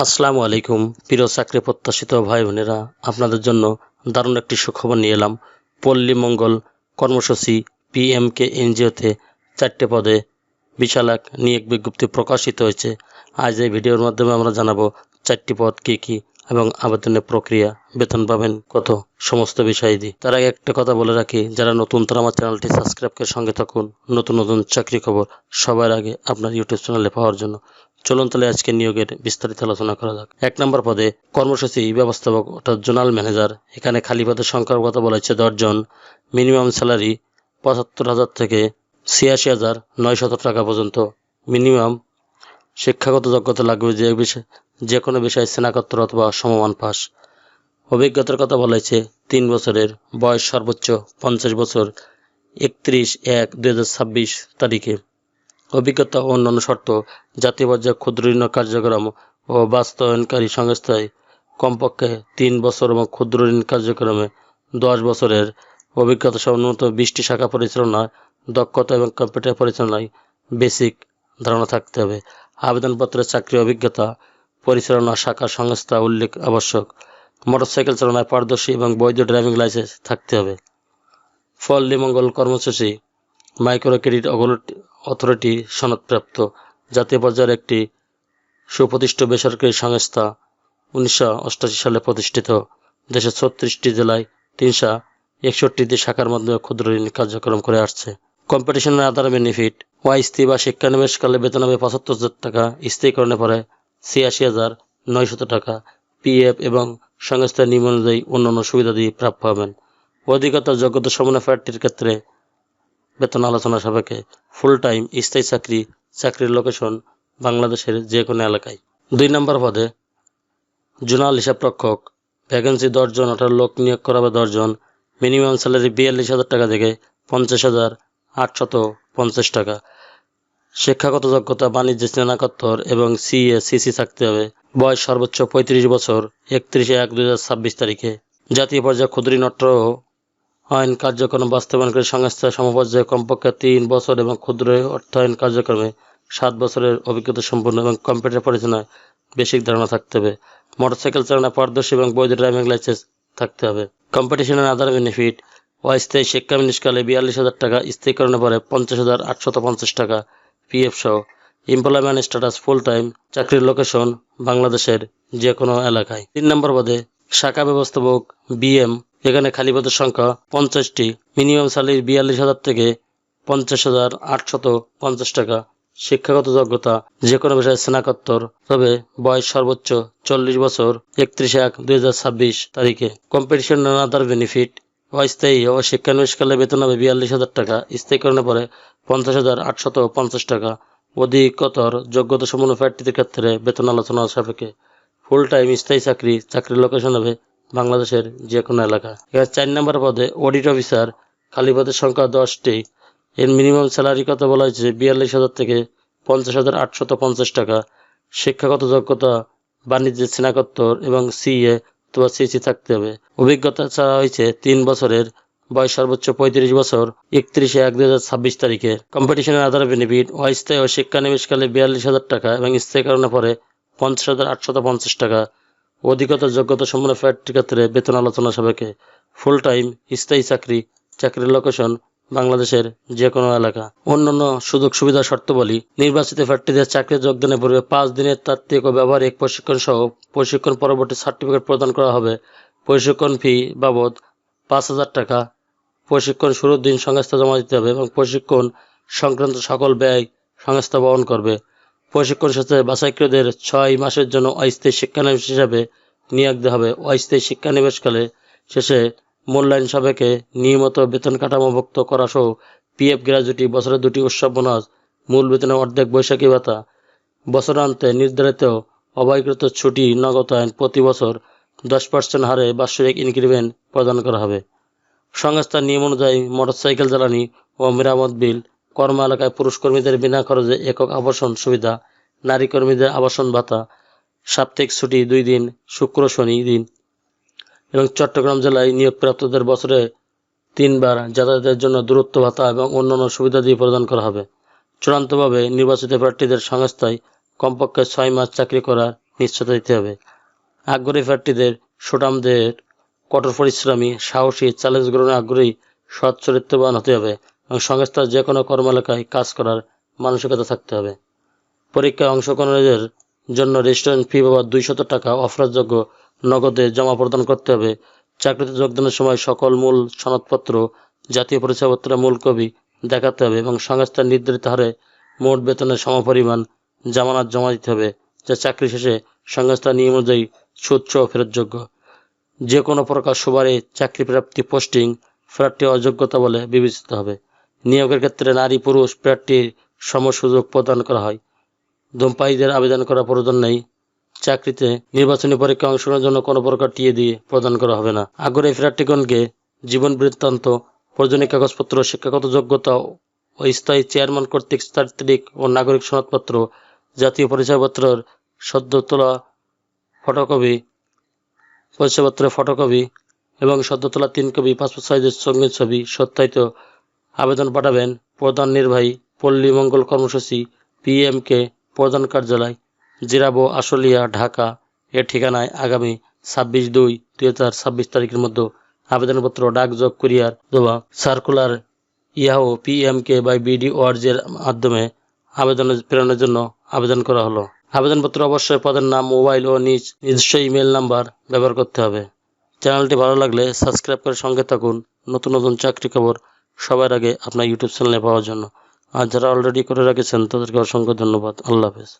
আসসালামু আলাইকুম প্রিয় চাকরি প্রত্যাশিত ভাই বোনেরা, আপনাদের জন্য দারুণ একটি সুখবর নিয়ে এলাম। পল্লী মঙ্গল কর্মসূচি পিএমকে এনজিওতে 4টে পদে বিশাল এক নিয়োগ বিজ্ঞপ্তি প্রকাশিত হয়েছে। আজ এই ভিডিওর মাধ্যমে আমরা জানাবো 4টি পদ কী কী এবং আবেদনের প্রক্রিয়া, বেতন পাবেন কত, সমস্ত বিষয়াদি। তার আগে একটা কথা বলে রাখি, যারা নতুন তারা আমার চ্যানেলটি সাবস্ক্রাইব করে সঙ্গে থাকুন নতুন নতুন চাকরি খবর সবার আগে আপনার ইউটিউব চ্যানেলে পাওয়ার জন্য। চলুন তাহলে আজকে নিয়োগের বিস্তারিত আলোচনা করা যাক। 1 নম্বর পদে কর্মসূচি ব্যবস্থাপক অর্থাৎ জোনাল ম্যানেজার। এখানে খালি পদের সংখ্যার কথা বলা হচ্ছে 10 জন। মিনিমাম স্যালারি 75,000 থেকে 86,900 টাকা পর্যন্ত। মিনিমাম শিক্ষাগত যোগ্যতা লাগবে যে কোনো বিষয়ে স্নাতকোত্তর অথবা সমমান পাস। অভিজ্ঞতার কথা বলা হয়েছে 3 বছরের, বয়স সর্বোচ্চ 50 বছর 31/1/2026 তারিখে। অভিজ্ঞতা ও অন্যান্য শর্ত: জাতীয় পর্যায়ে ক্ষুদ্র ঋণ কার্যক্রম ও বাস্তবায়নকারী সংস্থায় কমপক্ষে 3 বছর এবং ক্ষুদ্র ঋণ কার্যক্রমে 10 বছরের অভিজ্ঞতা সহ ন্যূনতম 20টি শাখা পরিচালনায় দক্ষতা এবং কম্পিউটার পরিচালনায় বেসিক ধারণা থাকতে হবে। আবেদনপত্রে চাকরি অভিজ্ঞতা, পরিচালনা শাখা সংস্থা উল্লেখ আবশ্যক। মোটরসাইকেল চালনায় পারদর্শী এবং বৈধ ড্রাইভিং লাইসেন্স থাকতে হবে। পল্লী মঙ্গল কর্মসূচি মাইক্রো ক্রেডিট অথরিটি সনদপ্রাপ্ত জাতীয় পর্যায়ের একটি সুপ্রতিষ্ঠিত বেসরকারি সংস্থা। 1988 সালে প্রতিষ্ঠিত। দেশের 36টি জেলায় 361টি শাখার মাধ্যমে ক্ষুদ্র ঋণ কার্যক্রম করে আসছে। কম্পিটিশনের আধার বেনিফিট: অস্থায়ী বা শিক্ষানিবেশকালে বেতন হবে 75,000 টাকা, স্থায়ীকরণে পরে 86,900 টাকা। পিএফ এবং সংস্থার নিয়ম অনুযায়ী অন্যান্য সুবিধাদি প্রাপ্য হবেন। অধিকতর যোগ্যতা সম্পন্ন প্রার্থীর ক্ষেত্রে বেতন আলোচনা সাপেক্ষে। ফুল টাইম স্থায়ী চাকরি, চাকরির লোকেশন বাংলাদেশের যে কোনো এলাকায়। 2 নম্বর পদে জোনাল হিসাবরক্ষক। ভ্যাকেন্সি 10 জন, অর্থাৎ লোক নিয়োগ করা হবে 10 জন। মিনিমাম স্যালারি 42,000 টাকা থেকে 50,850 টাকা। শিক্ষাগত যোগ্যতা বাণিজ্য স্নাতকোত্তর এবং সিসি থাকতে হবে। বয়স সর্বোচ্চ 35 বছর 31/1/2026 তারিখে। জাতীয় পর্যায়ে ক্ষুদ্র ঋণ অর্থায়ন কার্যক্রম বাস্তবায়নকারী সংস্থা সমপর্যায়ে কমপক্ষে 3 বছর এবং ক্ষুদ্র অর্থায়ন কার্যক্রমে 7 বছরের অভিজ্ঞতা সম্পন্ন এবং কম্পিউটার পরিচালনায় বেসিক ধারণা থাকতে হবে। মোটরসাইকেল চালনায় পারদর্শী এবং বৈধ ড্রাইভিং লাইসেন্স থাকতে হবে। কম্পিটিশনের আধার বেনিফিট: অস্থায়ী শিক্ষানবিশকালে 42,000 টাকা, স্থায়ীকরণের পরে 50,850 টাকা পিএফ সহ। এমপ্লয়মেন্ট স্ট্যাটাস ফুল টাইম, চাকরির লোকেশন বাংলাদেশের যে কোনো এলাকায়। 3 নম্বর পদে শাখা ব্যবস্থাপক বিএম। এখানে খালি পদের সংখ্যা 50টি। মিনিমাম স্যালারি 42,000 থেকে 50,850 টাকা। শিক্ষাগত যোগ্যতা যে কোনো বিষয়ে স্নাতকোত্তর, তবে বয়স সর্বোচ্চ 40 বছর 31/1/2026 তারিখে। কম্পিটিশন আদার বেনিফিট: অস্থায়ী ও শিক্ষানবিশকালে বেতন হবে 42,000 টাকা, স্থায়ীকরণের পরে 50,850 টাকা। অধিকতর যোগ্যতা সম্পন্ন প্রার্থীদের ক্ষেত্রে বেতন আলোচনা সাপেক্ষে। ফুল টাইম স্থায়ী চাকরি, চাকরির লোকেশন হবে বাংলাদেশের যে কোনো এলাকা। এবার 4 নম্বর পদে অডিট অফিসার। খালি পদের সংখ্যা 10টি। এর মিনিমাম স্যালারি কথা বলা হয়েছে 42,000 থেকে 50,850 টাকা। শিক্ষাগত যোগ্যতা বাণিজ্য স্নাতকোত্তর এবং সিএ অথবা সিসি থাকতে হবে। অভিজ্ঞতা চাওয়া হয়েছে 3 বছরের। বয়স সর্বোচ্চ 35 বছর 31/1/2026 তারিখে। কম্পিটিশনের আধার বেনিফিট: অস্থায়ী ও শিক্ষানিবেশকালে 42,000 টাকা এবং স্থায়ীকরণের পরে 50,850 টাকা। অধিকতর যোগ্যতা সম্পন্ন প্রার্থীর ক্ষেত্রে বেতন আলোচনা সাপেক্ষে। ফুল টাইম স্থায়ী চাকরি, চাকরির লোকেশন বাংলাদেশের যে কোনো এলাকা। অন্যান্য সুযোগ সুবিধা শর্তাবলী: নির্বাচিত প্রার্থীদের চাকরি যোগদানের পূর্বে 5 দিনের তাত্ত্বিক ও ব্যবহারিক প্রশিক্ষণ সহ প্রশিক্ষণ পরবর্তী সার্টিফিকেট প্রদান করা হবে। প্রশিক্ষণ ফি বাবদ 5,000 টাকা। প্রশিক্ষণ শুরুর দিন সংস্থা জমা দিতে হবে এবং প্রশিক্ষণ সংক্রান্ত সকল ব্যয় সংস্থা বহন করবে। প্রশিক্ষণ শেষে বাছাইকৃতদের 6 মাসের জন্য অস্থায়ী শিক্ষানবিশ হিসাবে নিয়োগ দেওয়া হবে। অস্থায়ী শিক্ষানিবেশকালে শেষে মূল্যায়ন সাপেক্ষে নিয়মিত বেতন কাঠামোভুক্ত করা সহ পিএফ, গ্র্যাজুইটি, বছরে 2টি উৎসব বোনাস, মূল বেতনের অর্ধেক বৈশাখী ভাতা, বছরান্তে নির্ধারিত অব্যয়কৃত ছুটি নগদায়ন প্রতি বছর 10% হারে বার্ষিক ইনক্রিমেন্ট প্রদান করা হবে। সংস্থার নিয়ম অনুযায়ী মোটরসাইকেল জ্বালানি ও মেরামত বিল, কর্ম এলাকায় পুরুষ কর্মীদের বিনা খরচে একক আবাসন সুবিধা, নারী কর্মীদের আবাসন ভাতা, সাপ্তাহিক ছুটি 2 দিন, শুক্র শনি দিন এবং চট্টগ্রাম জেলায় নিয়োগপ্রাপ্তদের বছরে 3 বার যাতায়াতের জন্য দূরত্ব ভাতা এবং অন্যান্য সুবিধাদি প্রদান করা হবে। চূড়ান্তভাবে নির্বাচিত প্রার্থীদের সংস্থায় কমপক্ষে 6 মাস চাকরি করার নিশ্চয়তা দিতে হবে। আগ্রহী প্রার্থীদের সুঠামদের কঠোর পরিশ্রমী, সাহসী, চ্যালেঞ্জ গ্রহণে আগ্রহী, সৎ চরিত্রবান হতে হবে এবং সংস্থার যে কোনো কর্মএলাকায় কাজ করার মানসিকতা থাকতে হবে। পরীক্ষায় অংশগ্রহণের জন্য রেজিস্ট্রেশন ফি বাবদ 200 টাকা অফারযোগ্য নগদে জমা প্রদান করতে হবে। চাকরিতে যোগদানের সময় সকল মূল সনদপত্র, জাতীয় পরিচয়পত্র, মূল কপি দেখাতে হবে এবং সংস্থার নির্ধারিত হারে মোট বেতনের সমপরিমাণ জামানত জমা দিতে হবে, যা চাকরি শেষে সংস্থার নিয়ম অনুযায়ী সুদসহ ফেরতযোগ্য। যে কোনো প্রকার সুবারে চাকরি প্রাপ্তি পোস্টিং প্রার্থী অযোগ্যতা বলে বিবেচিত হবে। নিয়োগের ক্ষেত্রে নারী পুরুষ প্রার্থীর সম সুযোগ প্রদান করা হয়। ধূমপায়ীদের আবেদন করার প্রয়োজন নেই। চাকরিতে নির্বাচনী পরীক্ষায় অংশগ্রহণের জন্য কোনো প্রকার টিএ দিয়ে প্রদান করা হবে না। আগ্রহী প্রার্থীগণকে জীবন বৃত্তান্ত, প্রয়োজনীয় কাগজপত্র, শিক্ষাগত যোগ্যতা ও স্থায়ী চেয়ারম্যান কর্তৃক চারিত্রিক ও নাগরিক সনদপত্র, জাতীয় পরিচয়পত্রের সদ্য তোলা ফটোকপি, পরিচয়পত্রের ফটোকপি এবং সদ্য তোলা 3 কপি পাসপোর্ট সাইজের সঙ্গে ছবি সত্যায়িত আবেদন পাঠাবেন প্রধান নির্বাহী, পল্লী মঙ্গল কর্মসূচি, PMK, প্রধান কার্যালয়, জিরাবো, আশুলিয়া, ঢাকা এর ঠিকানায় আগামী 26/2/2026 তারিখের মধ্যে আবেদনপত্র ডাকযোগ, কুরিয়ার অথবা সার্কুলার, ইয়াহু, PMK বা BDORG এর মাধ্যমে আবেদন প্রেরণের জন্য আবেদন করা হলো। আবেদনপত্র অবশ্যই পদের নাম, মোবাইল ও নিজস্ব ইমেল নাম্বার ব্যবহার করতে হবে। চ্যানেলটি ভালো লাগলে সাবস্ক্রাইব করে সঙ্গে থাকুন নতুন নতুন চাকরি খবর সবার আগে আপনার ইউটিউব চ্যানেলে পাওয়ার জন্য। আর যারা অলরেডি করে রেখেছেন তাদেরকে অসংখ্য ধন্যবাদ। আল্লাহ হাফেজ।